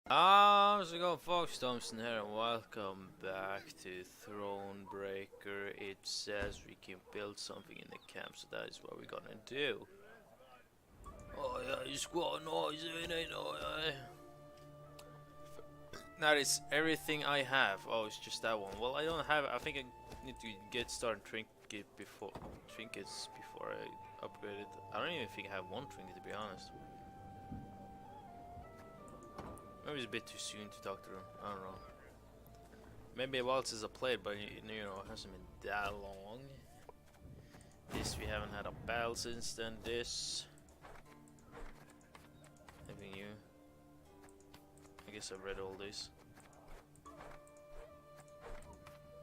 How's it going, folks? Thompson here, and welcome back to Thronebreaker. It says we can build something in the camp, so that is what we're gonna do. Oh yeah, it's quite noisy, ain't it? That is everything I have. Oh, it's just that one. Well, I don't have. I think I need to get started trinkets before I upgrade it. I don't even think I have one trinket, to be honest. Maybe it's a bit too soon to talk to them. I don't know. Maybe whilst it's a play, but you know, it hasn't been that long. This we haven't had a battle since then. This anything new? I guess I've read all these.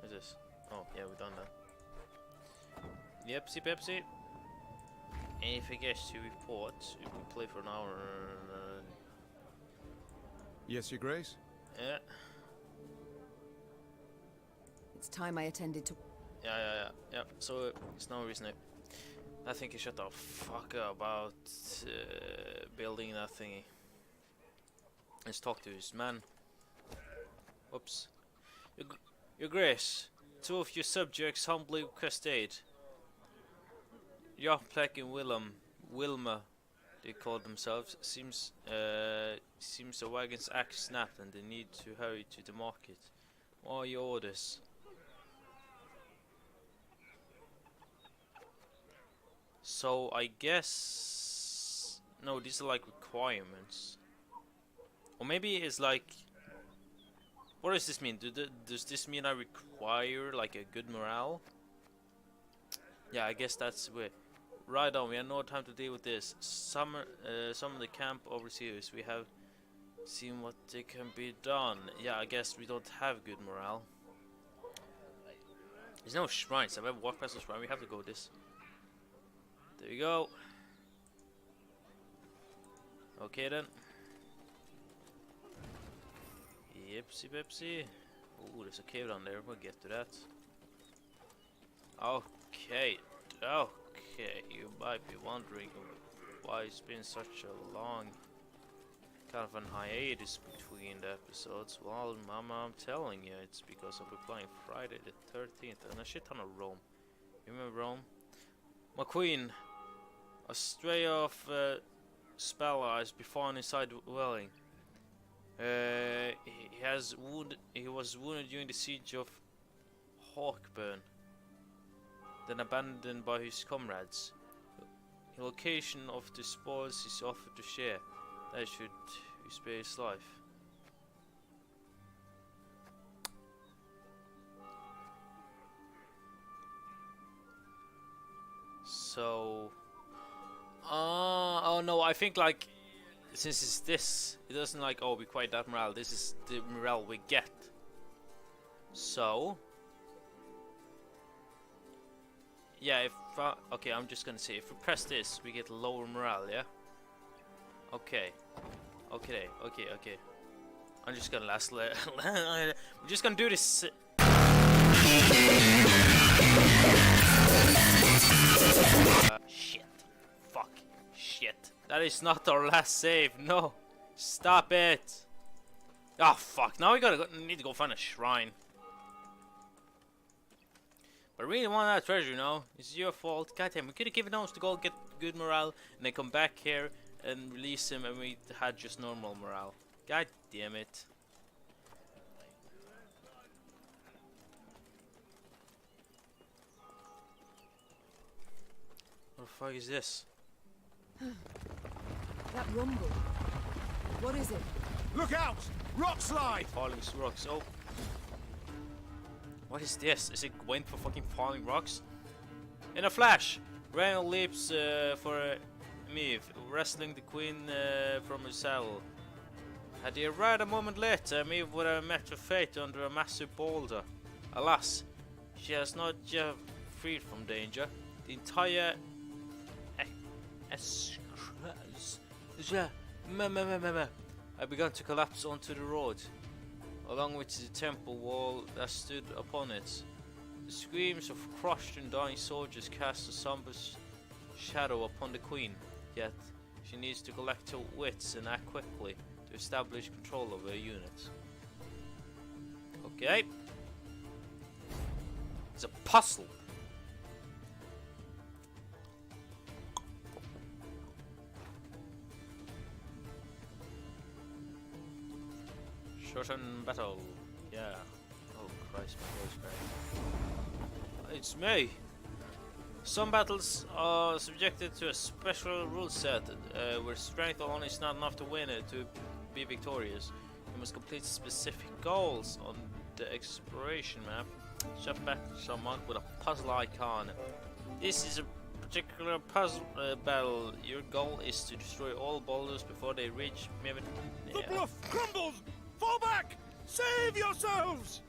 What is this? Oh yeah, we've done that. Yepsy Pepsi. Anything else to report? We can play for an hour. Yes, Your Grace? Yeah. It's time I attended to. Yeah. So it's no reason I think he shut the fuck up about building that thingy. Let's talk to his man. Whoops. Your Grace, two of your subjects humbly request aid. Joplek and Wilma, they call themselves. Seems the wagon's axe snapped and they need to hurry to the market. What are your orders? So I guess no, these are like requirements, or maybe it's like. What does this mean? Does this mean I require like a good morale? Yeah, I guess that's it. Right on. We have no time to deal with this. Some of the camp overseers. We have seen what they can be done. Yeah, I guess we don't have good morale. There's no shrines. I've ever walked past a shrine. We have to go this. There you go. Okay then. Yipsy Pepsi. Ooh, there's a cave down there. We'll get to that. Okay. Okay. You might be wondering why it's been such a long kind of an hiatus between the episodes. Well, Mama, I'm telling you, it's because I'll be playing Friday the 13th and a shit ton of Rome. You remember Rome? My queen, a stray of Spella has befallen inside the dwelling. He was wounded during the siege of Hawkburn, then abandoned by his comrades. The location of the spoils is offered to share. That should spare his life. So, oh no, I think like since it's this, it doesn't like be quite that morale. This is the morale we get. So, yeah, if okay, I'm just gonna say if we press this, we get lower morale. Yeah. Okay. I'm just gonna we're just gonna do this. Shit. Fuck. Shit. That is not our last save. No. Stop it. Oh fuck. Now we need to go find a shrine. But I really want that treasure, you know. It's your fault. Goddamn, we could have given those to go get good morale and then come back here and release him and we had just normal morale. God damn it. What the fuck is this? That rumble. What is it? Look out! Rock slide! Falling rocks. Oh. What is this? Is it went for fucking falling rocks? In a flash, Randall leaps for a move, wrestling the queen from her saddle. Had he arrived a moment later, Meve would have met her fate under a massive boulder. Alas, she has not yet freed from danger. The entire had begun to collapse onto the road, along with the temple wall that stood upon it. The screams of crushed and dying soldiers cast a somber shadow upon the queen, yet she needs to collect her wits and act quickly to to establish control over a unit. Okay. It's a puzzle. Shorten battle. Yeah. Oh Christ, my voice cracked. It's me. Some battles are subjected to a special rule set where strength alone is not enough to win it to be victorious. You must complete specific goals on the exploration map. Shove back someone with a puzzle icon. This is a particular puzzle battle. Your goal is to destroy all boulders before they reach maybe. The bluff crumbles! Fall back! Save yourselves!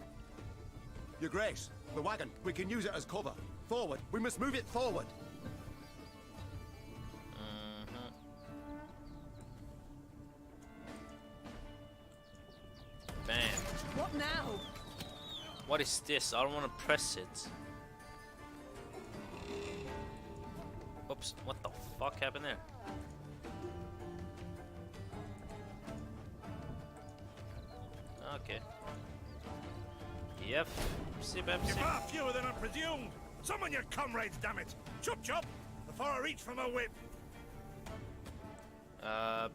Your Grace, the wagon. We can use it as cover. Forward. We must move it forward. Bam. What now? What is this? I don't want to press it. Oops, what the fuck happened there? Okay. Yep. You're far fewer than I presumed. Summon your comrades, damn it! Chop chop! Before I reach for my whip.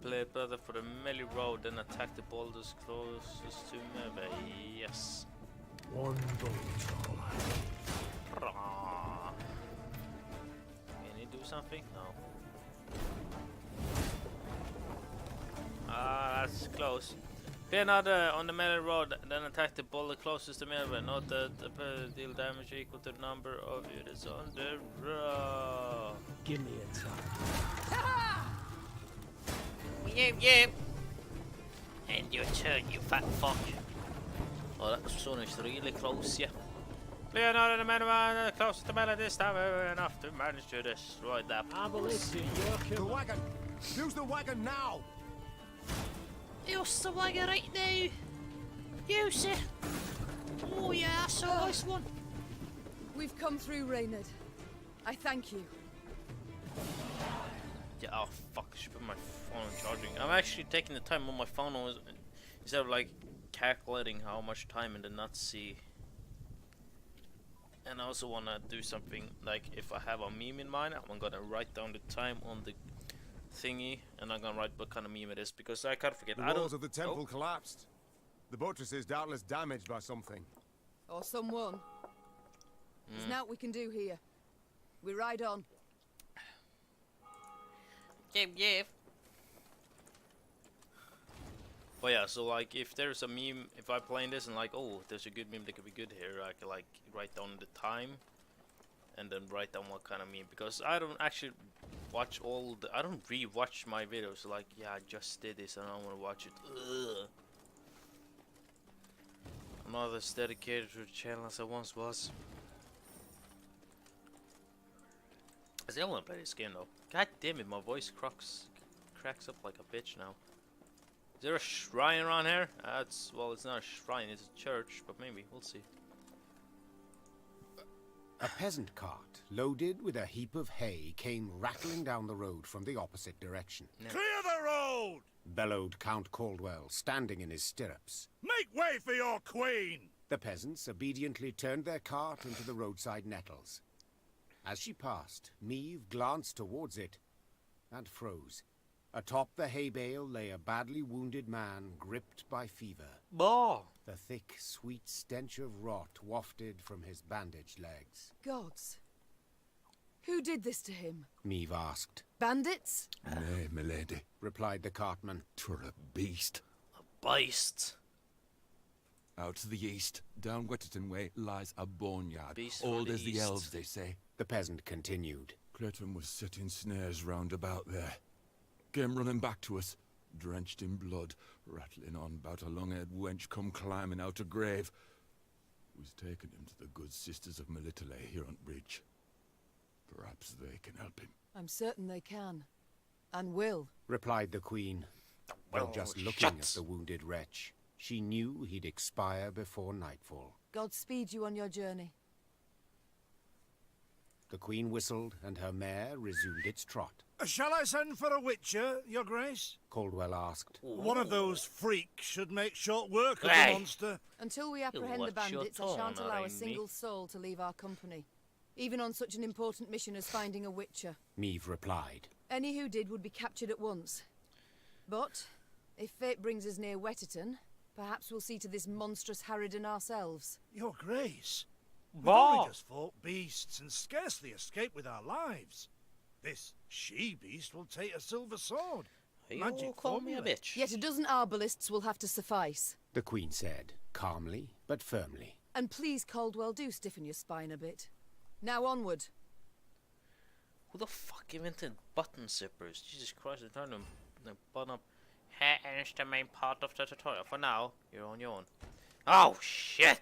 Play brother for the melee road, then attack the boulders closest to me. Yes. One gold. Can he do something? No. That's close. Play another on the melee road, then attack the boulder closest to melee. Note that the deal damage equal to the number of units on the road. Give me a time. Yep. And your turn, you fat fuck. Oh, that sun is really close, yeah. Play another man close to melee this time, enough to manage to destroy that. Ability, The your wagon! Use the wagon now! Use the wagon right now. Use it. Oh yeah, that's a nice one. We've come through, Reynard. I thank you. Yeah, oh fuck, I should put my phone on charging. I'm actually taking the time on my phone instead of like calculating how much time in the nuts see. And I also want to do something like if I have a meme in mind, I'm gonna write down the time on the thingy, and I'm gonna write what kind of meme it is because I can't forget. The walls of the temple collapsed. The buttress is doubtless damaged by something. Or someone. There's naught we can do here. We ride on. Yeah. But yeah, so like if there's a meme, if I'm playing this and like, oh, there's a good meme that could be good here, I can like write down the time and then write down what kind of meme, because I don't actually watch I don't re-watch my videos, like, yeah, I just did this and I don't want to watch it. Ugh. I'm not as dedicated to the channel as I once was. I still want to play this game though. God damn it, my voice cracks up like a bitch now. Is there a shrine around here? Well, it's not a shrine, it's a church, but maybe, we'll see. A peasant cart, loaded with a heap of hay, came rattling down the road from the opposite direction. Clear the road! Bellowed Count Caldwell, standing in his stirrups. Make way for your queen! The peasants obediently turned their cart into the roadside nettles. As she passed, Meve glanced towards it and froze. Atop the hay bale lay a badly wounded man gripped by fever. Bah! The thick, sweet stench of rot wafted from his bandaged legs. Gods. Who did this to him? Meve asked. Bandits? Nay, milady, Replied the cartman. 'twere a beast. A beast. Out to the east, down Wetterton Way, lies a boneyard. Beast from Old the as the east. elves, they say. The peasant continued. Clayton was setting snares round about there. Came running back to us, drenched in blood, rattling on about a long-haired wench come climbing out a grave. We's taken him to the good sisters of Melitele here on bridge. Perhaps they can help him. I'm certain they can. And will. Replied the queen. Well, Though just looking at shut. the wounded wretch, she knew he'd expire before nightfall. God speed you on your journey. The queen whistled, and her mare resumed its trot. Shall I send for a witcher, Your Grace? Caldwell asked. One of those freaks should make short work of Hey. the monster. Until we apprehend the watch your bandits, I tone, shan't allow a Rainey. single soul to leave our company. Even on such an important mission as finding a witcher. Meave replied. Any who did would be captured at once. But, if fate brings us near Wetterton, perhaps we'll see to this monstrous harridan ourselves. Your Grace, we've Bah. only just fought beasts and scarcely escaped with our lives. This she-beast will take a silver sword. You Magic call me a formula. bitch. Yet a dozen arbalists will have to suffice. The Queen said, calmly but firmly. And please, Caldwell, do stiffen your spine a bit. Now onward. Who the fuck invented button zippers? Jesus Christ, I turned them the button up. Here is the main part of the tutorial. For now, you're on your own. Oh shit!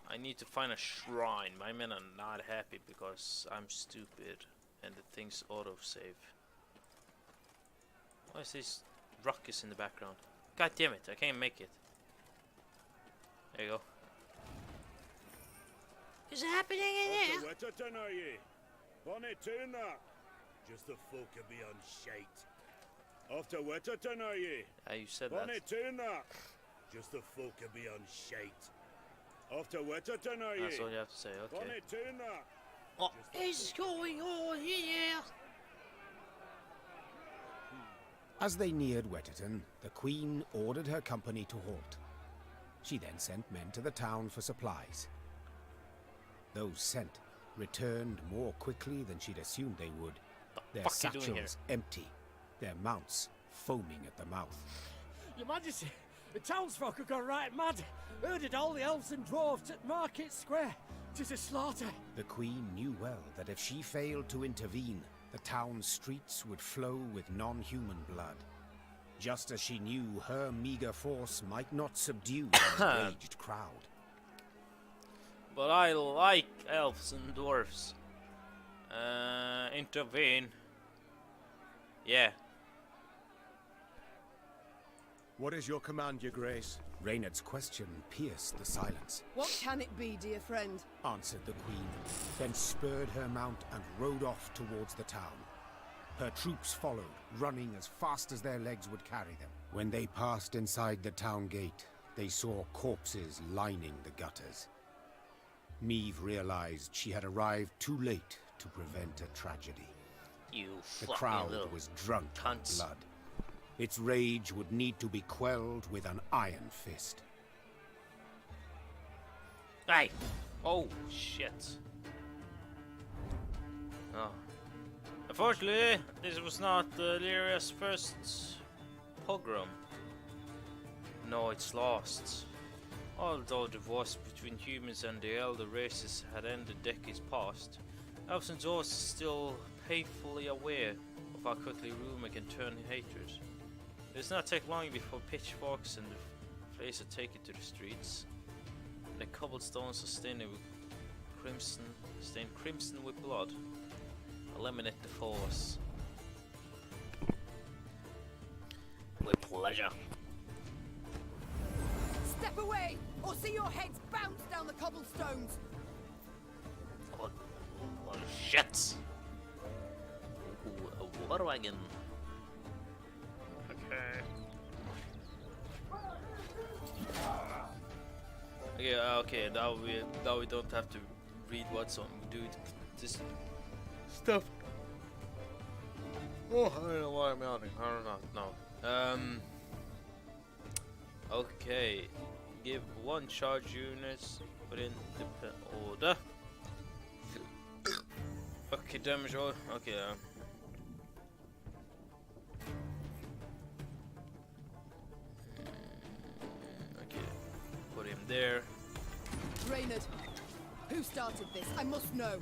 I need to find a shrine. My men are not happy because I'm stupid and the things autosave. Why is this ruckus in the background? God damn it, I can't make it. There you go. Is it happening in here? Wetterton are ye? Bonnie tune that. Just the folk will be on shite. Off to Wetterton are ye? You said Bonnie that. tune that. Just the folk will be on shite. Off to Wetterton are ye? That's all you have to say, okay. Bonnie tune that. What is going on here? As they neared Wetterton, the Queen ordered her company to halt. She then sent men to the town for supplies. Those sent returned more quickly than she'd assumed they would, their fuck you doing here? satchels empty, their mounts foaming at the mouth. Your Majesty, the townsfolk have gone right mad. Herded all the elves and dwarves at Market Square. 'Tis a slaughter. The Queen knew well that if she failed to intervene, the town's streets would flow with non-human blood. Just as she knew her meager force might not subdue the enraged crowd. But I like elves and dwarves. Intervene. Yeah. What is your command, Your Grace? Reynard's question pierced the silence. What can it be, dear friend? Answered the Queen, then spurred her mount and rode off towards the town. Her troops followed, running as fast as their legs would carry them. When they passed inside the town gate, they saw corpses lining the gutters. Meave realized she had arrived too late to prevent a tragedy. You The fucking crowd little was drunk in cunts. blood. Its rage would need to be quelled with an iron fist. Hey! Oh, shit. Oh. Unfortunately, this was not Lyria's first pogrom. No, it's lost. Although the wars between humans and the elder races had ended decades past, elves and dwarves are still painfully aware of how quickly rumor can turn hatred. It does not take long before pitchforks and the flames are taken to the streets. The cobblestones are stained crimson with blood. Eliminate the force. With pleasure. Step away, or see your heads bounce down the cobblestones! Oh, shit! Ooh, a water wagon. Okay. Okay, now we don't have to read what's on. We do this stuff. Oh, I don't know why I'm yawning. I don't know. No. Okay. Give one charge units within the order. Okay, damage all. Okay. Okay. Put him there. Reynard, who started this? I must know.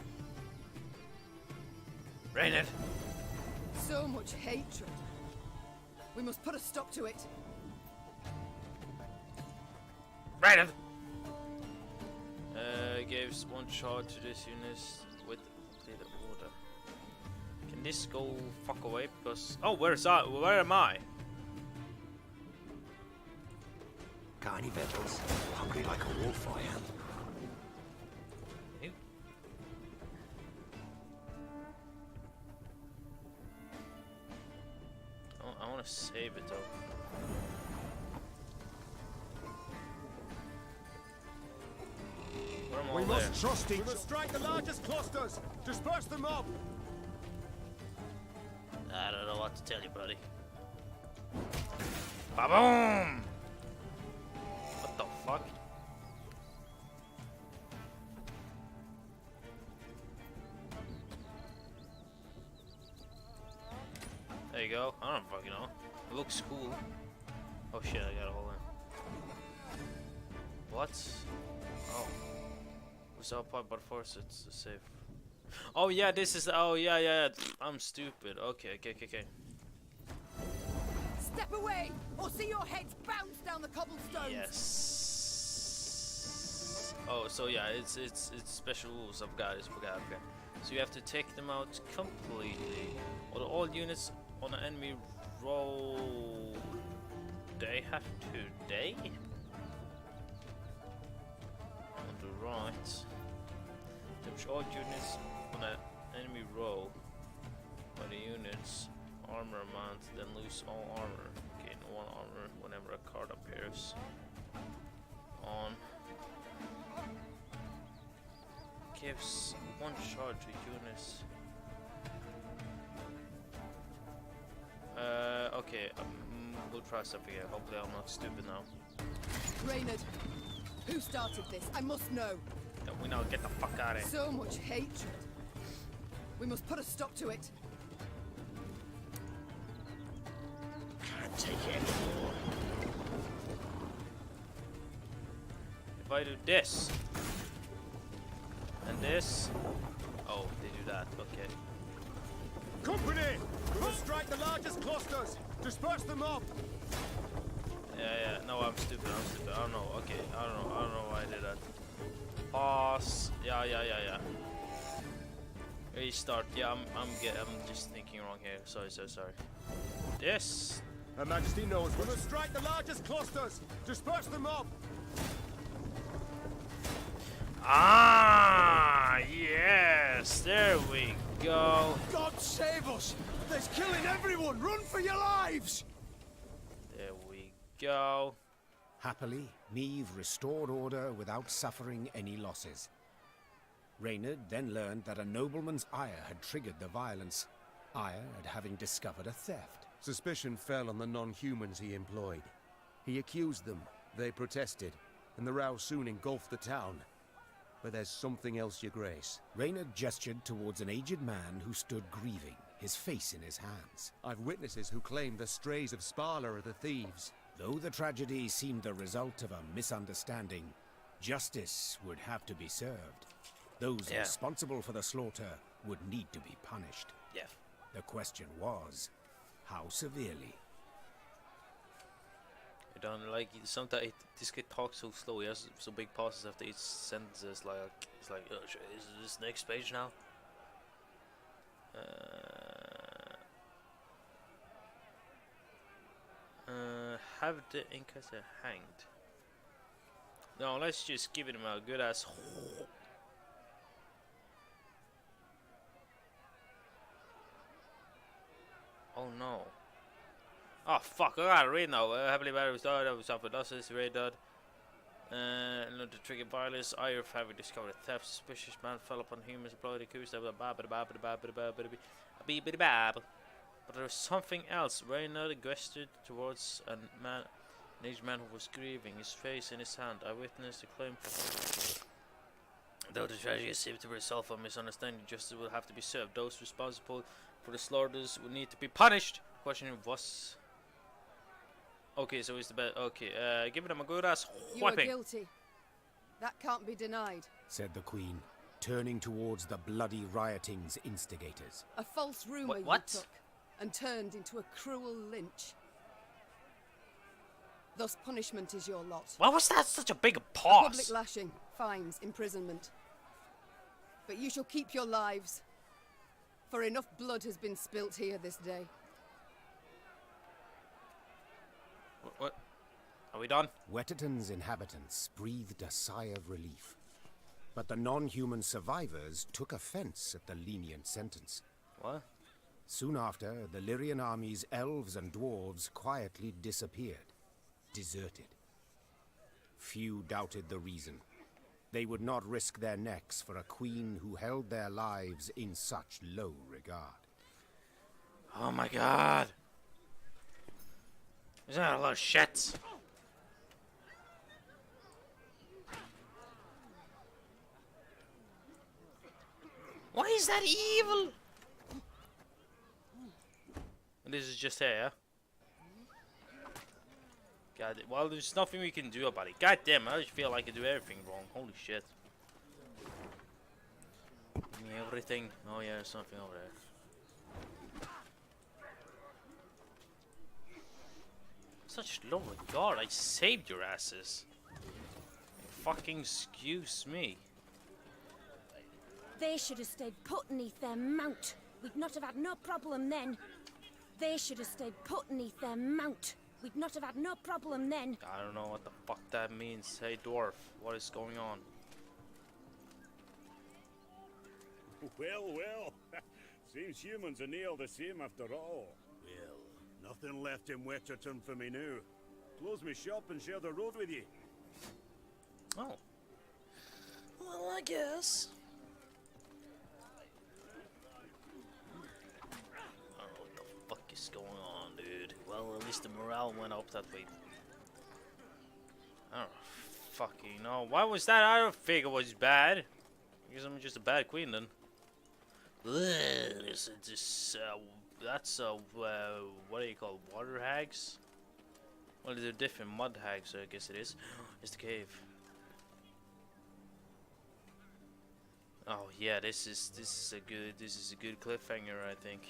Reynard. So much hatred. We must put a stop to it. Reynard. Gives one charge to this unit with the order. Can this go fuck away? Because where am I? Got any victuals? Hungry like a wolf, I am. want to save it though. Put 'em all We there. must trust each other. We must strike the largest clusters. Disperse the mob. I don't know what to tell you, buddy. Ba-boom! What the fuck? There you go. I don't fucking know. It looks cool. Oh shit, I got a hole in. What? Oh. Was up by force, it's safe. Oh yeah, this is. Oh yeah. I'm stupid. Okay. Step away, or see your heads bounce down the cobblestones. Yes. Oh, so yeah, it's special rules. I've got it. Okay. So you have to take them out completely. All units on an enemy roll. They have to die. On the right. Damage all units on an enemy roll by the units armor amount, then lose all armor. Gain 1 armor whenever a card appears on. Gives 1 charge to units. Okay, we'll try something here. Hopefully I'm not stupid now. Reynard, who started this? I must know. Don't we now get the fuck out of here. So much hatred. We must put a stop to it. Can't take it anymore. If I do this and this, oh, they do that. Okay. Company! We must strike the largest clusters. Disperse the mob. Yeah. No, I'm stupid. I don't know. Okay, I don't know why I did that. Pause. Yeah. Restart. Yeah, I'm just thinking wrong here. Sorry. This. Her Majesty knows we must strike the largest clusters. Disperse the mob. Ah, yes. There we go. God save us! There's killing everyone. Run for your lives. There we go. Happily, Meve restored order without suffering any losses. Reynard then learned that a nobleman's ire had triggered the violence, ire at having discovered a theft. Suspicion fell on the non-humans he employed. He accused them, they protested, and the row soon engulfed the town. But there's something else, Your Grace. Reynard gestured towards an aged man who stood grieving, his face in his hands. I've witnesses who claim the strays of Sparla are the thieves. Though the tragedy seemed the result of a misunderstanding, justice would have to be served. Those responsible for the slaughter would need to be punished. Yeah. The question was, how severely? I don't like sometimes this kid talks so slow. He has so big pauses after each sentence. It's like oh, is this next page now? Have the Inquisitor hanged? No, let's just give him a good ass. Oh no. Oh fuck, I gotta read now. Heavily battered was died, I was suffered losses, raid died. Not to trigger violence, Ire having discovered a theft, suspicious man fell upon humans employed accused of but there was something else. Reynard gestured towards an aged man who was grieving, his face in his hand. I witnessed the claim. Though the tragedy seemed to resolve a misunderstanding, justice will have to be served. Those responsible for the slaughters will need to be punished. Question was. Okay, so it's the best. Okay, giving them a good ass You are whapping. guilty. That can't be denied. Said the Queen, turning towards the bloody rioting's instigators. A false rumor you What? took and turned into a cruel lynch. Thus punishment is your lot. Why was that such a big Public pause? lashing, fines, imprisonment. But you shall keep your lives, for enough blood has been spilt here this day. What? Are we done? Wetterton's inhabitants breathed a sigh of relief. But the non-human survivors took offense at the lenient sentence. What? Soon after, the Lyrian army's elves and dwarves quietly disappeared, deserted. Few doubted the reason. They would not risk their necks for a queen who held their lives in such low regard. Oh my god. Is that a lot of shit? Why is that evil? And this is just here. God, well, there's nothing we can do about it. God damn, I just feel like I do everything wrong. Holy shit. Give me everything. Oh yeah, there's something over there. Such low regard. I saved your asses. Fucking excuse me. They should have stayed put beneath their mount. We'd not have had no problem then. They should have stayed put beneath their mount. We'd not have had no problem then. I don't know what the fuck that means. Hey, dwarf, what is going on? Well, well. Seems humans are near the same after all. Well, nothing left in Wetterton for me now. Close my shop and share the road with you. Oh. Well, I guess. I don't know what the fuck is going on, dude. Well, at least the morale went up that way. I don't fucking know. Why was that? I don't think it was bad. I guess I'm just a bad queen then. That's what do you call water hags? Well, they're different mud hags, so I guess it is. It's the cave. Oh yeah, this is a good cliffhanger, I think.